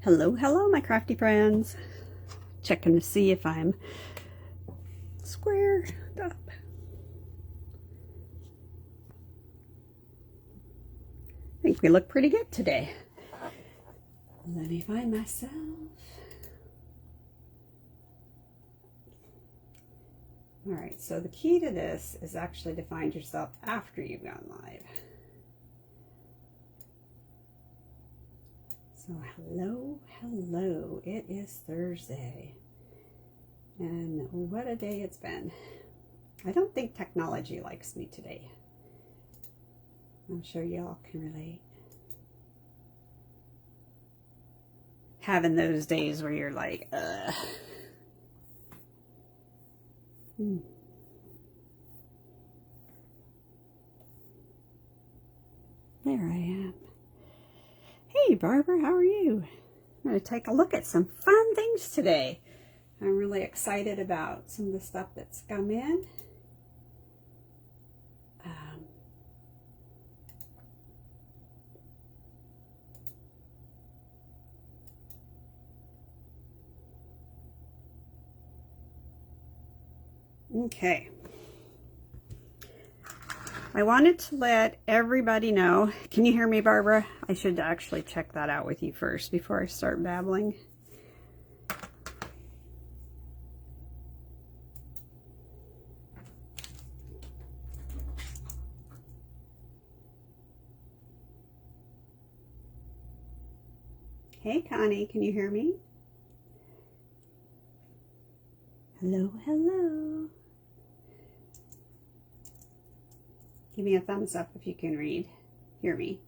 Hello, hello, my crafty friends. Checking to see if I'm squared up. I think we look pretty good today. Let me find myself. All right, so the key to this is actually to find yourself after you've gone live. So hello, hello, it is Thursday, and what a day it's been. I don't think technology likes me today. I'm sure y'all can relate. Having those days where you're like, There I am. Hey Barbara, how are you? I'm going to take a look at some fun things today. I'm really excited about some of the stuff that's come in. Okay. I wanted to let everybody know. Can you hear me, Barbara? I should actually check that out with you first before I start babbling. Hey, Connie, can you hear me? Hello, hello. Give me a thumbs up if you can hear me.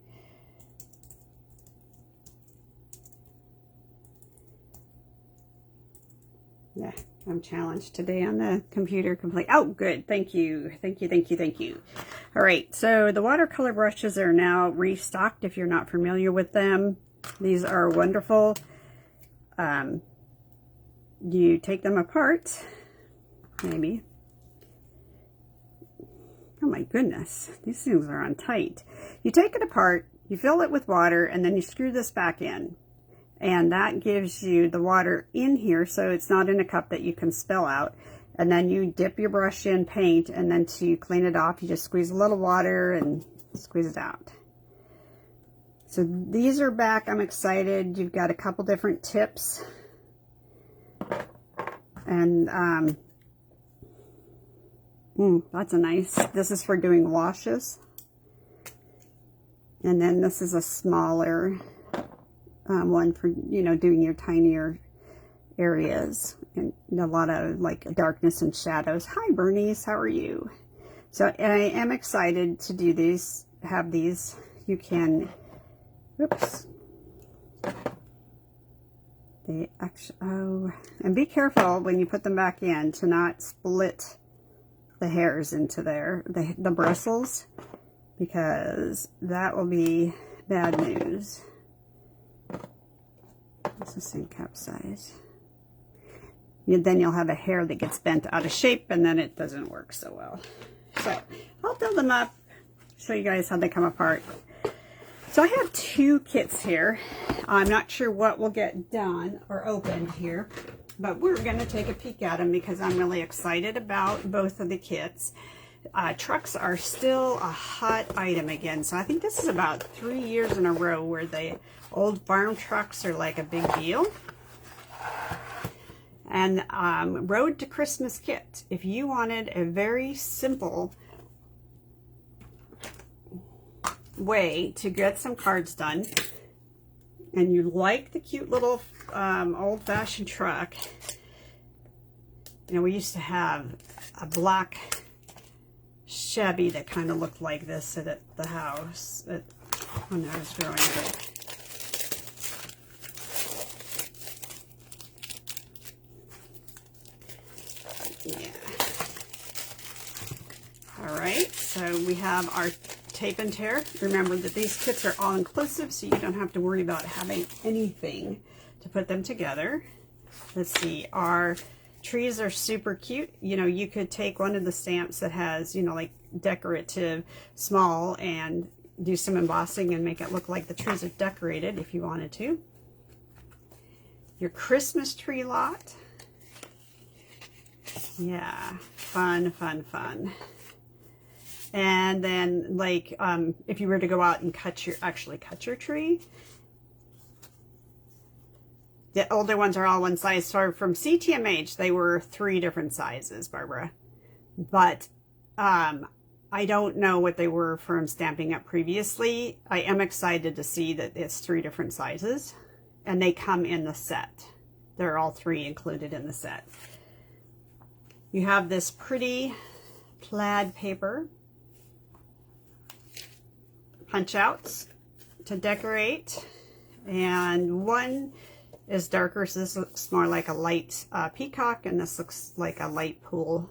Yeah, I'm challenged today on the computer complete. Oh, good. Thank you. Thank you, thank you, thank you. All right, so the watercolor brushes are now restocked if you're not familiar with them. These are wonderful. You take them apart, maybe. Oh my goodness, these things are on tight. You take it apart, you fill it with water, and then you screw this back in. And that gives you the water in here, so it's not in a cup that you can spill out. And then you dip your brush in paint, and then to clean it off, you just squeeze a little water and squeeze it out. So these are back. I'm excited. You've got a couple different tips. And that's a nice, this is for doing washes. And then this is a smaller one for, you know, doing your tinier areas and a lot of like darkness and shadows. Hi Bernice, how are you? So I am excited to do these, have these. You can, oops. They actually, oh, and be careful when you put them back in to not split the hairs into there, the bristles, because that will be bad news. It's the same cap size. Then you'll have a hair that gets bent out of shape, and then it doesn't work so well. So I'll build them up, show you guys how they come apart. So I have two kits here. I'm not sure what will get done or opened here, but we're going to take a peek at them because I'm really excited about both of the kits. Trucks are still a hot item again, so I think this is about 3 years in a row where the old farm trucks are like a big deal. And Road to Christmas kit. If you wanted a very simple way to get some cards done, and you like the cute little old-fashioned truck. You know, we used to have a black Chevy that kind of looked like this at the house when I was growing up. Yeah. All right, so we have our tape and tear. Remember that these kits are all inclusive, so you don't have to worry about having anything to put them together. Let's see, our trees are super cute. You know, you could take one of the stamps that has, you know, like decorative small and do some embossing and make it look like the trees are decorated if you wanted to. your Christmas tree lot. Yeah, fun, fun, fun. And then, like, if you were to go out and actually cut your tree, the older ones are all one size. So from CTMH, they were 3 different sizes, Barbara. But I don't know what they were from Stampin' Up previously. I am excited to see that it's 3 different sizes, and they come in the set. They're all 3 included in the set. You have this pretty plaid paper, punch outs to decorate, and one is darker, so this looks more like a light peacock, and this looks like a light pool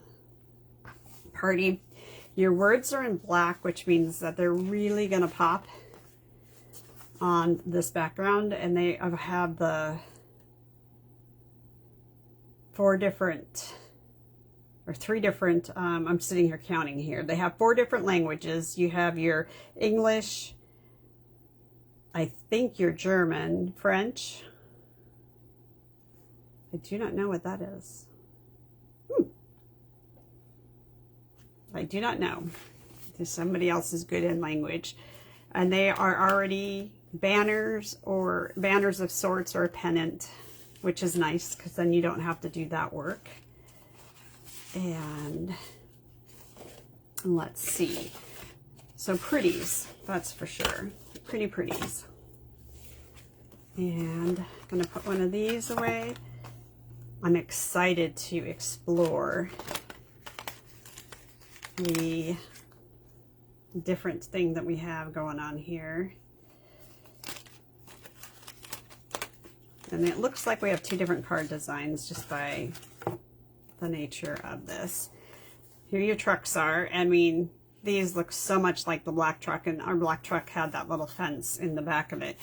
party. Your words are in black, which means that they're really going to pop on this background, and they have the 3 different, I'm sitting here counting here. They have 4 different languages. You have your English, I think your German, French. I do not know what that is. I do not know. Somebody else is good in language. And they are already banners of sorts, or a pennant, which is nice because then you don't have to do that work. And let's see. So pretties, that's for sure. Pretty pretties. And I'm going to put one of these away. I'm excited to explore the different thing that we have going on here. And it looks like we have 2 different card designs just by the nature of this. Here your trucks are. I mean, these look so much like the black truck, and our black truck had that little fence in the back of it.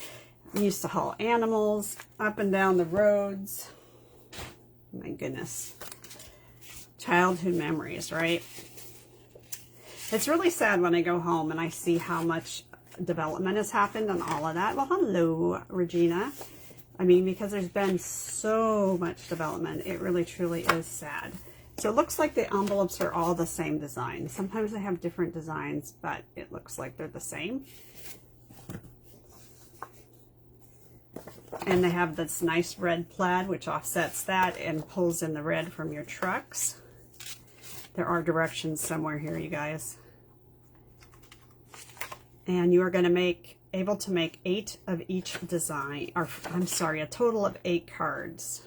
We used to haul animals up and down the roads. My goodness. Childhood memories, right? It's really sad when I go home and I see how much development has happened and all of that. Well, hello, Regina. I mean, because there's been so much development, it really truly is sad. So it looks like the envelopes are all the same design. Sometimes they have different designs, but it looks like they're the same. And they have this nice red plaid, which offsets that and pulls in the red from your trucks. There are directions somewhere here, you guys. And you are going to able to make 8 of each design, or I'm sorry, a total of 8 cards.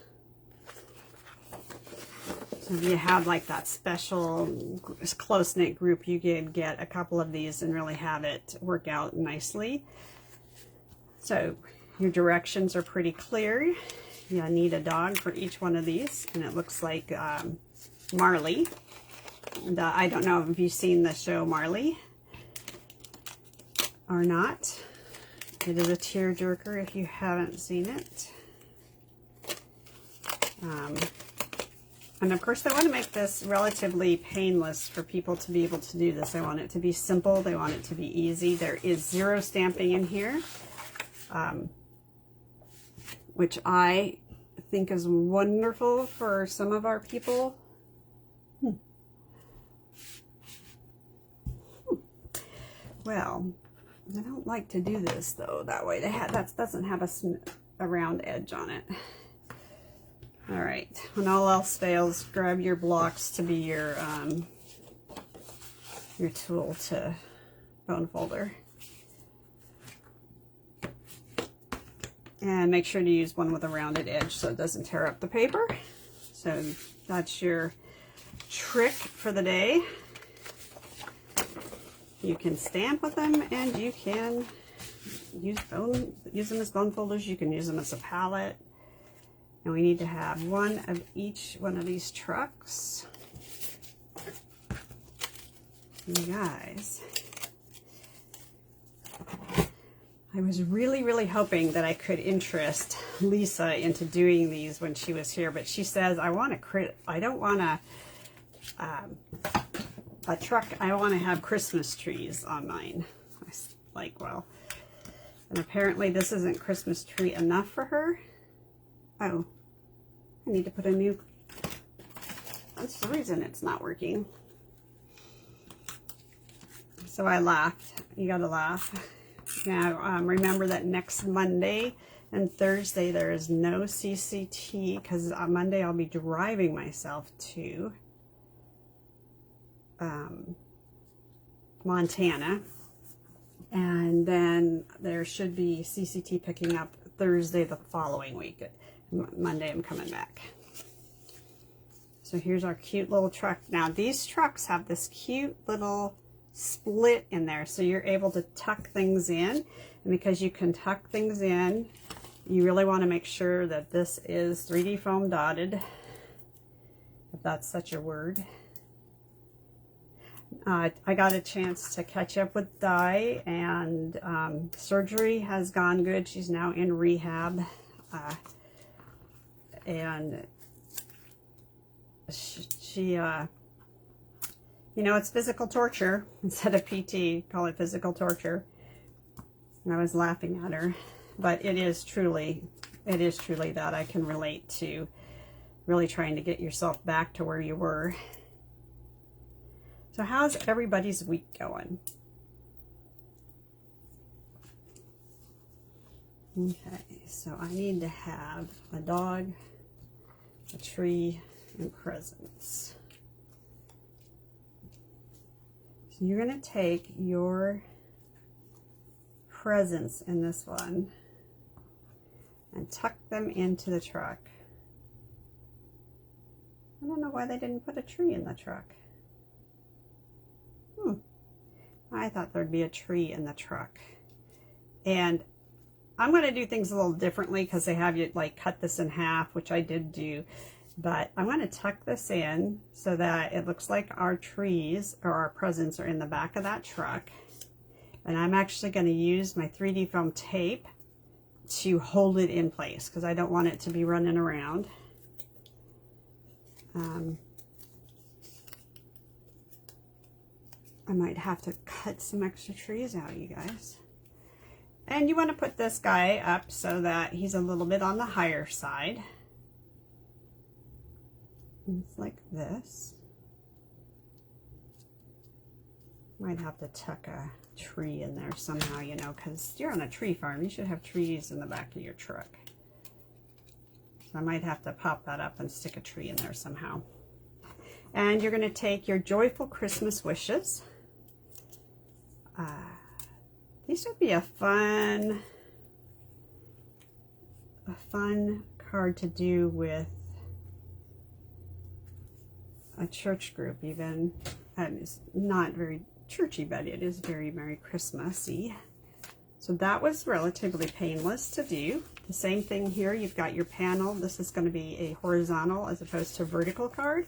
So if you have like that special close-knit group, you could get a couple of these and really have it work out nicely. So your directions are pretty clear. You need a dog for each one of these, and it looks like Marley. And I don't know if you've seen the show Marley or not. It is a tearjerker if you haven't seen it. And of course, they want to make this relatively painless for people to be able to do this. They want it to be simple. They want it to be easy. There is 0 stamping in here, which I think is wonderful for some of our people. Well, I don't like to do this though that way. That doesn't have a round edge on it. All right, when all else fails, grab your blocks to be your tool to bone folder. And make sure to use one with a rounded edge so it doesn't tear up the paper. So that's your trick for the day. You can stamp with them, and you can use them as bone folders. You can use them as a palette. And we need to have one of each one of these trucks. You guys, I was really hoping that I could interest Lisa into doing these when she was here, but she says, I don't want a truck, I want to have Christmas trees on mine. I was like, well, and apparently this isn't Christmas tree enough for her. Oh, I need to put a new, that's the reason it's not working. So I laughed. You gotta laugh. Now, remember that next Monday and Thursday there is no CCT, because on Monday I'll be driving myself to Montana. And then there should be CCT picking up Thursday the following week. Monday I'm coming back. So here's our cute little truck. Now these trucks have this cute little split in there, so you're able to tuck things in. And because you can tuck things in, you really want to make sure that this is 3D foam dotted, if that's such a word. I got a chance to catch up with Di, and surgery has gone good. She's now in rehab, and she you know, it's physical torture instead of PT. Call it physical torture. And I was laughing at her, but it is truly that. I can relate to really trying to get yourself back to where you were. So how's everybody's week going? Okay, so I need to have a dog, a tree, and presents. So you're going to take your presents in this one and tuck them into the truck. I don't know why they didn't put a tree in the truck. I thought there'd be a tree in the truck. And I'm going to do things a little differently because they have you like cut this in half, which I did do. But I'm going to tuck this in so that it looks like our trees or our presents are in the back of that truck. And I'm actually going to use my 3D foam tape to hold it in place because I don't want it to be running around. I might have to cut some extra trees out, you guys. And you want to put this guy up so that he's a little bit on the higher side. It's like this. Might have to tuck a tree in there somehow, you know, because you're on a tree farm. You should have trees in the back of your truck. So I might have to pop that up and stick a tree in there somehow. And you're going to take your joyful Christmas wishes. These would be a fun card to do with a church group even. It's not very churchy, but it is very Merry Christmassy. So that was relatively painless to do. The same thing here, you've got your panel. This is going to be a horizontal as opposed to vertical card.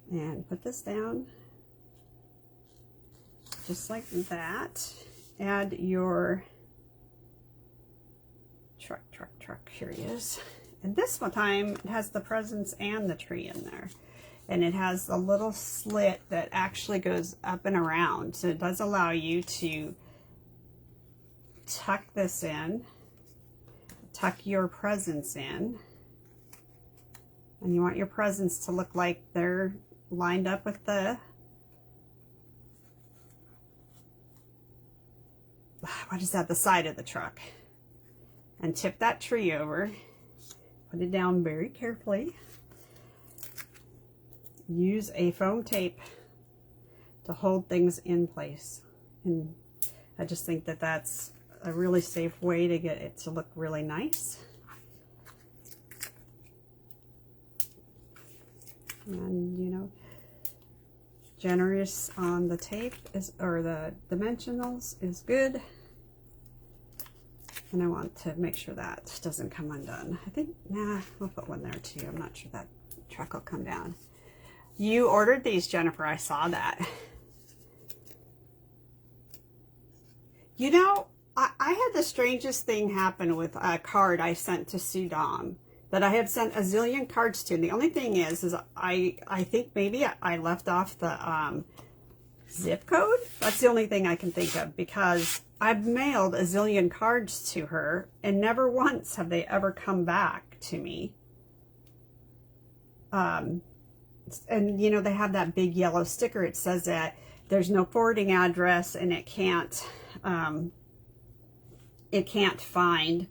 And put this down just like that. Add your truck. Here he is. And this one time it has the presents and the tree in there. And it has a little slit that actually goes up and around. So it does allow you to tuck this in, tuck your presents in. And you want your presents to look like they're lined up with the, what is that, the side of the truck. And tip that tree over. Put it down very carefully. Use a foam tape to hold things in place. And I just think that that's a really safe way to get it to look really nice. And you know, generous on the tape is, or the dimensionals is good. And I want to make sure that doesn't come undone. I think, nah, we'll put one there too. I'm not sure that truck will come down. You ordered these, Jennifer. I saw that. You know, I had the strangest thing happen with a card I sent to Sue Dom that I had sent a zillion cards to. And the only thing is I think maybe I left off the zip code? That's the only thing I can think of, because I've mailed a zillion cards to her and never once have they ever come back to me. And you know, they have that big yellow sticker. It says that there's no forwarding address, and it can't find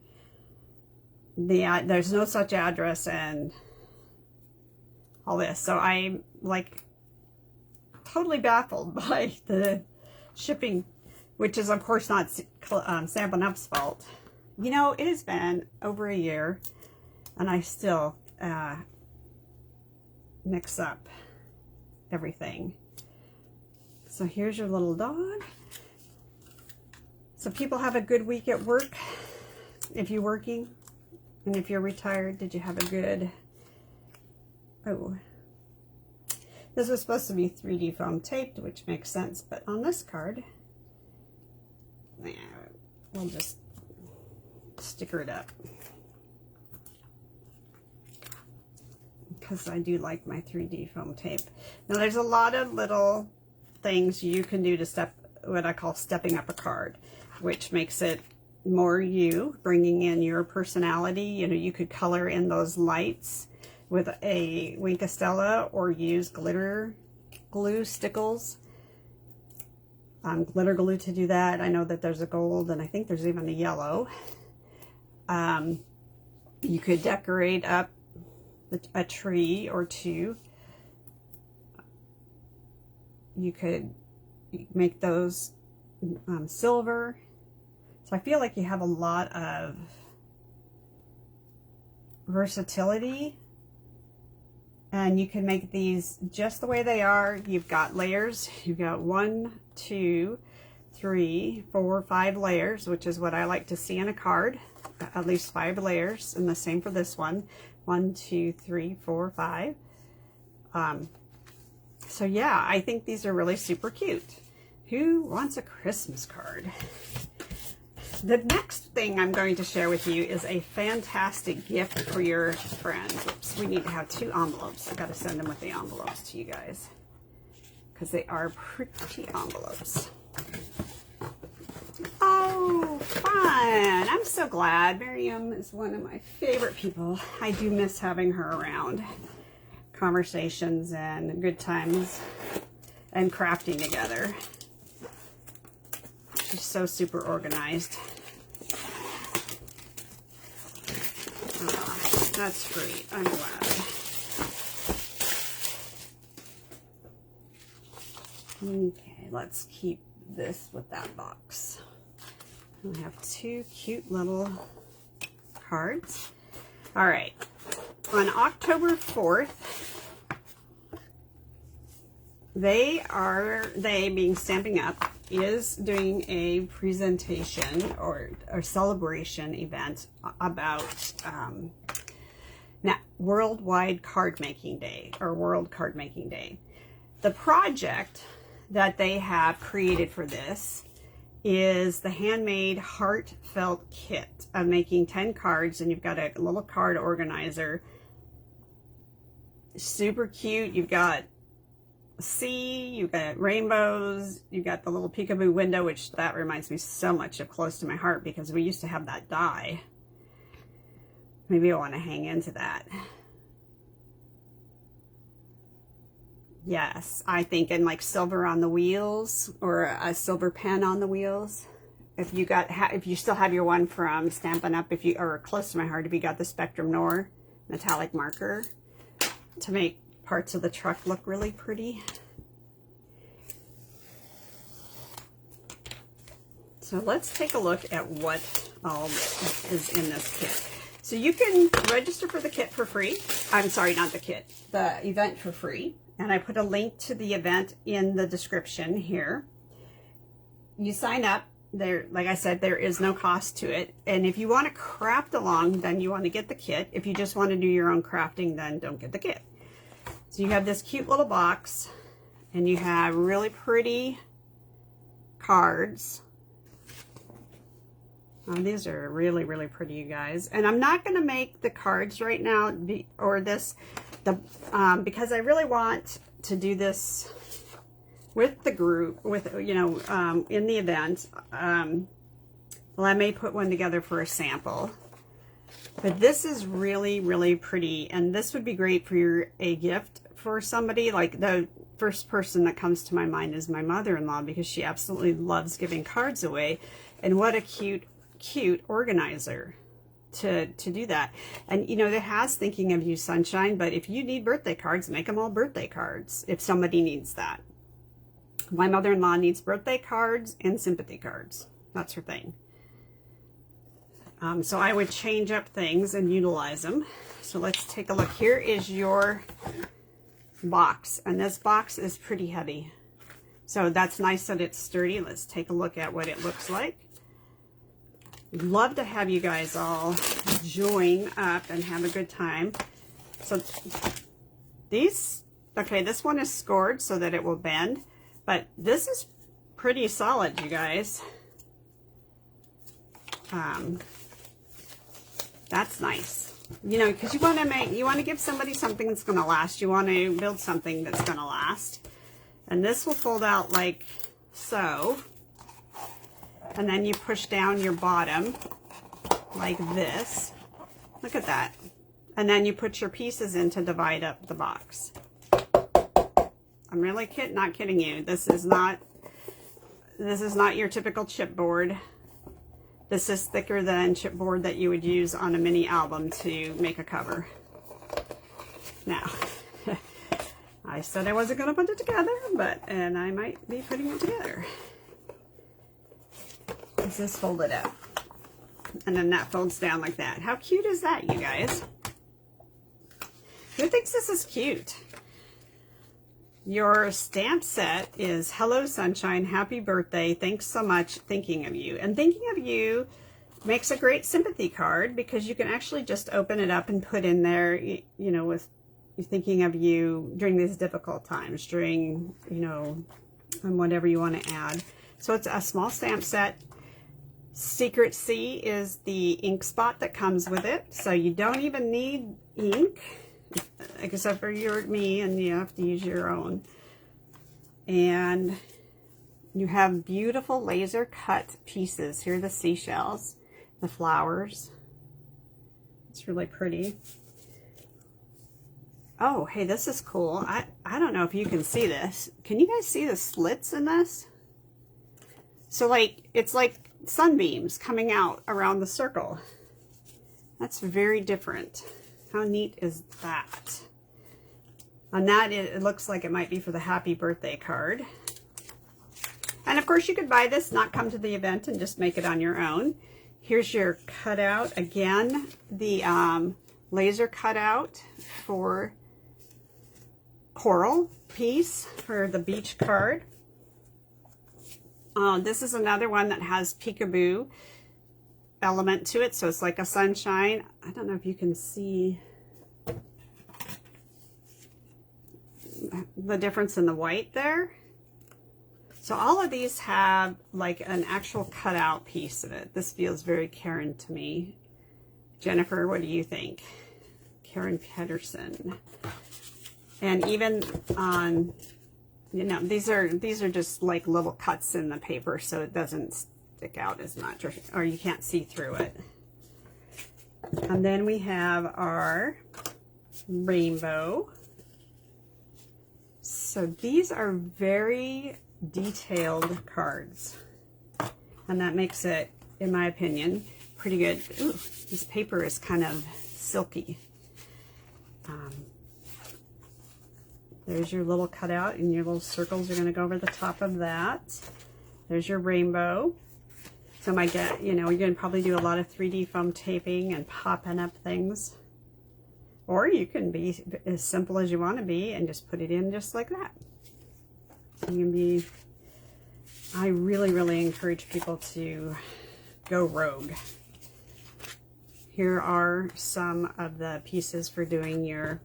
the, there's no such address and all this. So I'm like totally baffled by the shipping, which is of course not Stampin'Up's fault. You know, it has been over a year and I still mix up everything. So here's your little dog. So people have a good week at work. If you're working, and if you're retired, did you have a good, oh, this was supposed to be 3D foam taped, which makes sense, but on this card, yeah, we'll just sticker it up. Because I do like my 3D foam tape. Now there's a lot of little things you can do to what I call stepping up a card, which makes it more you, bringing in your personality. You know, you could color in those lights with a Wink of Stella, or use glitter glue stickles, glitter glue to do that. I know that there's a gold, and I think there's even a yellow. You could decorate up a tree or two. You could make those silver. So I feel like you have a lot of versatility, and you can make these just the way they are. You've got layers. You've got 1, 2, 3, 4, 5 layers, which is what I like to see in a card. At least 5 layers, and the same for this one. 1, 2, 3, 4, 5. So yeah, I think these are really super cute. Who wants a Christmas card? The next thing I'm going to share with you is a fantastic gift for your friends. Oops, we need to have 2 envelopes. I've got to send them with the envelopes to you guys, because they are pretty envelopes. Oh, fun. I'm so glad. Miriam is one of my favorite people. I do miss having her around. Conversations and good times and crafting together. She's so super organized. Oh, that's great. I'm glad. Okay, let's keep this with that box. We have 2 cute little cards. All right. On October 4th, they being Stampin' Up, is doing a presentation or celebration event about Worldwide Card Making Day, or World Card Making Day. The project that they have created for this is the Handmade Heartfelt Kit of making 10 cards, and you've got a little card organizer. Super cute. You've got a sea, you've got rainbows, you've got the little peekaboo window, which that reminds me so much of close to my heart, because we used to have that die. Maybe I want to hang into that. Yes, I think in like silver on the wheels, or a silver pen on the wheels. If you still have your one from Stampin' Up, or close to my heart, if you got the Spectrum Noir metallic marker to make parts of the truck look really pretty. So let's take a look at what all is in this kit. So you can register for the kit for free. I'm sorry, not the kit, the event for free. And I put a link to the event in the description here. You sign up. There, like I said, there is no cost to it. And if you want to craft along, then you want to get the kit. If you just want to do your own crafting, then don't get the kit. So you have this cute little box, and you have really pretty cards. These are really, really pretty, you guys. And I'm not going to make the cards right now, because I really want to do this with the group, with, you know, in the event. Well, I may put one together for a sample. But this is really, really pretty. And this would be great for a gift for somebody. Like the first person that comes to my mind is my mother-in-law, because she absolutely loves giving cards away. And what a cute organizer to do that. And, you know, it has thinking of you, Sunshine. But if you need birthday cards, make them all birthday cards if somebody needs that. My mother-in-law needs birthday cards and sympathy cards. That's her thing. So I would change up things and utilize them. So let's take a look. Here is your box. And this box is pretty heavy. So that's nice that it's sturdy. Let's take a look at what it looks like. Love to have you guys all join up and have a good time. So these, okay, this one is scored so that it will bend. But this is pretty solid, you guys. That's nice. You know, because you want to give somebody something that's going to last. You want to build something that's going to last. And this will fold out like so. And then you push down your bottom like this. Look at that. And then you put your pieces in to divide up the box. I'm really not kidding you. This is not your typical chipboard. This is thicker than chipboard that you would use on a mini album to make a cover. Now, I said I wasn't going to put it together, and I might be putting it together. This is folded up. And then that folds down like that. How cute is that, you guys? Who thinks this is cute? Your stamp set is Hello Sunshine, Happy Birthday, thanks so much, thinking of you. And thinking of you makes a great sympathy card, because you can actually just open it up and put in there, you know, with thinking of you during these difficult times, during, you know, and whatever you want to add. So it's a small stamp set. Secret C is the ink spot that comes with it. So you don't even need ink, except for me, and you have to use your own. And you have beautiful laser cut pieces. Here are the seashells, the flowers. It's really pretty. Oh, hey, this is cool. I don't know if you can see this. Can you guys see the slits in this? So like, it's like sunbeams coming out around the circle. That's very different. How neat is that? On that, it looks like it might be for the happy birthday card. And of course, you could buy this, not come to the event, and just make it on your own. Here's your cutout. Again, the laser cutout for coral piece for the beach card. This is another one that has peekaboo element to it, so it's like a sunshine. I don't know if you can see the difference in the white there. So all of these have like an actual cutout piece of it. This feels very Karen to me. Jennifer, what do you think? Karen Pedersen. And even on, you know, these are just like little cuts in the paper, so it doesn't stick out as much, or you can't see through it. And then we have our rainbow. So these are very detailed cards, and that makes it, in my opinion, pretty good. Ooh, this paper is kind of silky. There's your little cutout, and your little circles are going to go over the top of that. There's your rainbow. So you know, you're going to probably do a lot of 3D foam taping and popping up things. Or you can be as simple as you want to be and just put it in just like that. So you can be, I really, really encourage people to go rogue. Here are some of the pieces for doing your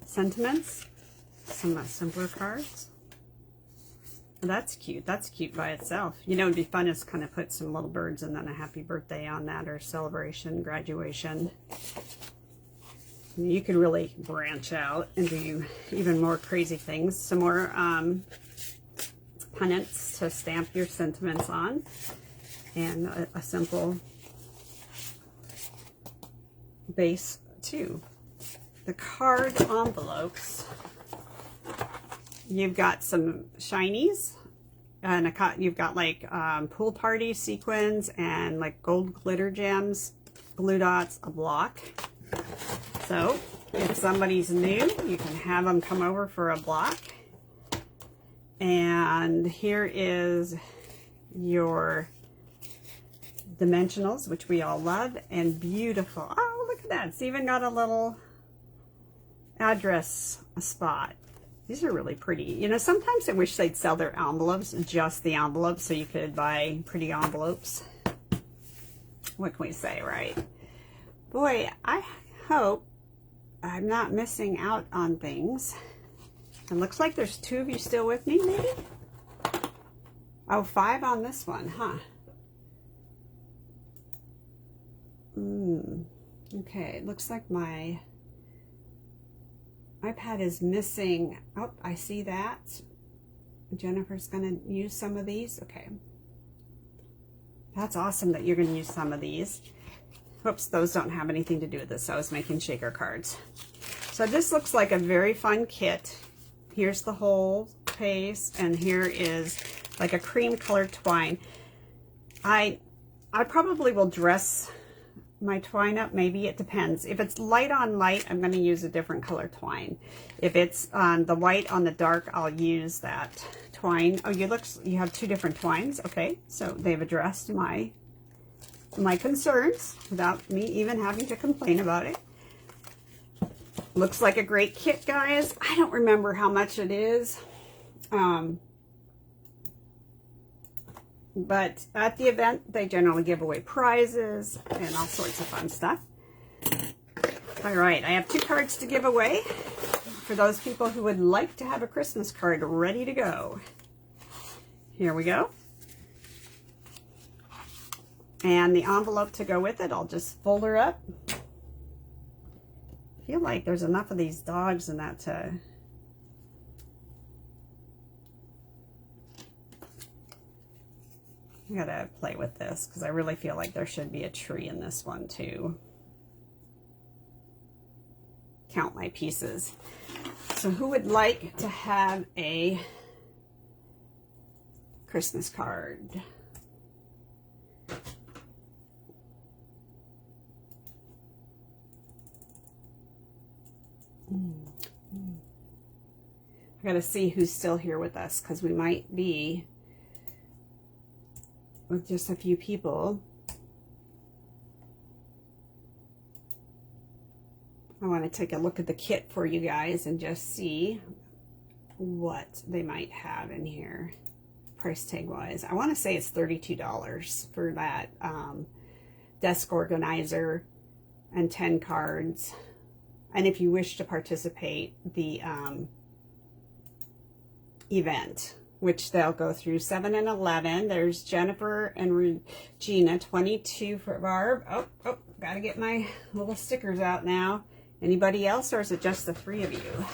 sentiments. Some simpler cards. That's cute. That's cute by itself. You know, it'd be fun to kind of put some little birds and then a happy birthday on that, or celebration, graduation. You could really branch out and do even more crazy things. Some more pennants to stamp your sentiments on, and a simple base too. The card envelopes, you've got some shinies, and you've got like pool party sequins and like gold glitter gems, glue dots, a block. So if somebody's new, you can have them come over for a block. And here is your dimensionals, which we all love, and beautiful. Oh, look at that. It's even got a little address spot. These are really pretty. You know, sometimes I wish they'd sell their envelopes, just the envelopes, so you could buy pretty envelopes. What can we say, right? Boy, I hope I'm not missing out on things. It looks like there's 2 of you still with me, maybe? Oh, 5 on this one, huh? Okay, it looks like my iPad is missing. Oh, I see that. Jennifer's gonna use some of these. Okay. That's awesome that you're gonna use some of these. Whoops, those don't have anything to do with this. I was making shaker cards. So this looks like a very fun kit. Here's the whole face, and here is like a cream colored twine. I probably will dress my twine up. Maybe it depends. If it's light on light, I'm going to use a different color twine. If it's the white on the dark, I'll use that twine. Oh, you have 2 different twines. Okay, so they've addressed my concerns without me even having to complain about it. Looks like a great kit, guys. I don't remember how much it is. But at the event, they generally give away prizes and all sorts of fun stuff. All right, I have 2 cards to give away for those people who would like to have a Christmas card ready to go. Here we go. And the envelope to go with it, I'll just fold her up. I feel like there's enough of these dogs in that to... I gotta play with this because I really feel like there should be a tree in this one too. Count my pieces. So who would like to have a Christmas card? I gotta see who's still here with us because we might be with just a few people. I want to take a look at the kit for you guys and just see what they might have in here price tag wise. I want to say it's $32 for that desk organizer and 10 cards. And if you wish to participate, the event, which they'll go through 7 and 11. There's Jennifer and Regina, 22 for Barb. Oh, gotta get my little stickers out now. Anybody else, or is it just the 3 of you?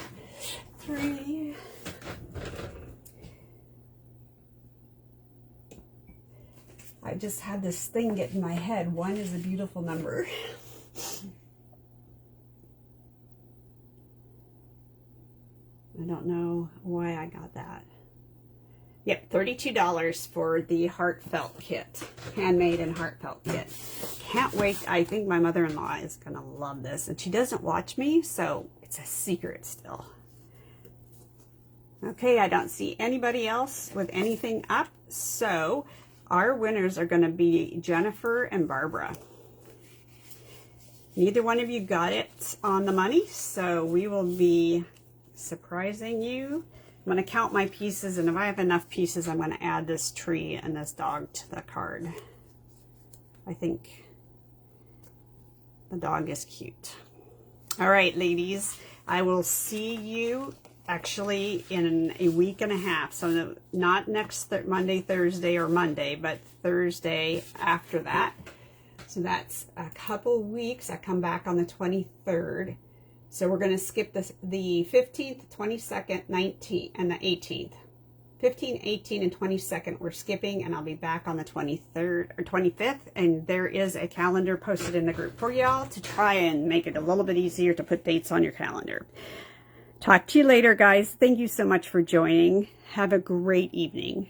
3. I just had this thing get in my head. 1 is a beautiful number. I don't know why I got that. Yep, $32 for the Heartfelt Kit. Handmade and Heartfelt Kit. Can't wait. I think my mother-in-law is going to love this. And she doesn't watch me, so it's a secret still. Okay, I don't see anybody else with anything up. So our winners are going to be Jennifer and Barbara. Neither one of you got it on the money, so we will be surprising you. I'm going to count my pieces, and if I have enough pieces, I'm going to add this tree and this dog to the card. I think the dog is cute. All right, ladies, I will see you actually in a week and a half. So not next Monday, Thursday, or Monday, but Thursday after that. So that's a couple weeks. I come back on the 23rd. So we're going to skip the 15th, 22nd, 19th, and the 18th. 15, 18, and 22nd we're skipping, and I'll be back on the 23rd or 25th, and there is a calendar posted in the group for y'all to try and make it a little bit easier to put dates on your calendar. Talk to you later, guys. Thank you so much for joining. Have a great evening.